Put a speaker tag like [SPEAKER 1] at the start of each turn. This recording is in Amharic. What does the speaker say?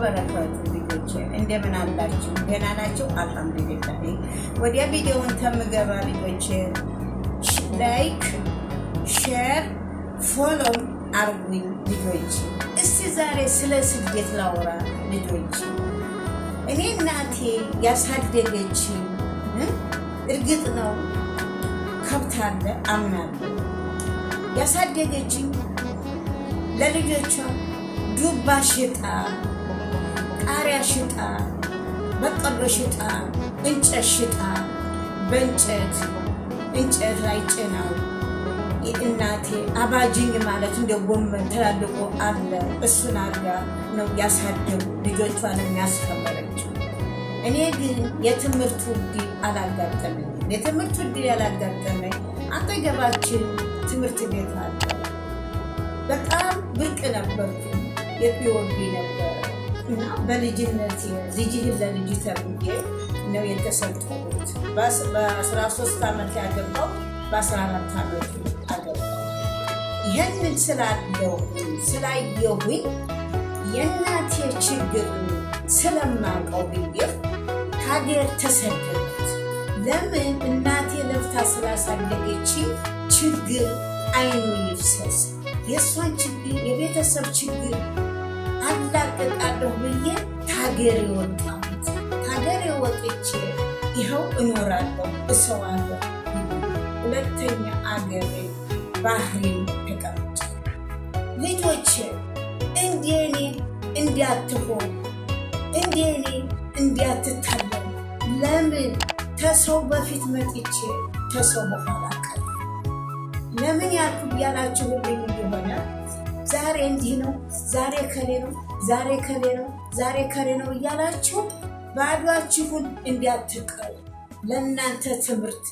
[SPEAKER 1] ተበረከቱ ልጆች እንደምን አላችሁ ደህና ናችሁ አልহামዱሊላህ ወዲያ ቪዲዮውን ተመገባ ልጆች ላይክ ሼር ፎሎ አርጉኝ ልጆች እስቲ ዛሬ ስለ ስደት ላውራ ልጆች እኔ እናቴ ያሳደገች እርግጥ ነው ከብታለ አምናለሁ ያሳደገች ለልጆቿ ዱባ ሽጣ ቃሪያ ሽጣ በቆሎ ሽጣ እንጨት ሽጣ በእንጨት ላይ ጭናው እናቴ አባጅኝ ማለት እንደ ጎመን ተላልቆ አለ እሱን አርጋ ነው ያሳደጉ ልጆቿን የሚያስከመረችው እኔ ግን የትምህርቱ ዕድል አላጋጠመኝ የትምህርቱ ዕድል ያላጋጠመኝ አጠገባችን ትምህርት ቤት አለ በጣም ብርቅ ነበርኩ የፒኦቢ ነበር እና በልጅነት ልጅህን ለልጅ ተብዬ ነው የተሰጠሁት በ13 ዓመት ያገባው በ14 ዓመት አገባው ይህንን ስላየሁኝ የእናቴ ችግር ስለማውቀው ብዬ ሀገር ተሰደድኩት ለምን እናቴ ለፍታ ስላሳደገች ችግር አይኑ ይፍሰስ የሷን ችግር የቤተሰብ ችግር አላቀቃለሁ ብዬ ታገር ወጣሁት ታገር ወጥቼ ይኸው እኖራለሁ እሰዋለሁ ሁለተኛ አገሬ ባህሪን ተቀምጬ ልጆቼ እንደኔ እንዲያትሆን እንደኔ እንዲያትታለም ለምን ተሰው በፊት መጥቼ ተሰው በኋላ ቀረ ለምን ያላችሁልኝ እንደሆነ ዛሬ እንዲህ ነው ዛሬ ከሌ ነው ዛሬ ከሌ ነው ዛሬ ከሌ ነው እያላችሁ ባዷችሁን እንዲያትቀሩ ለእናንተ ትምህርት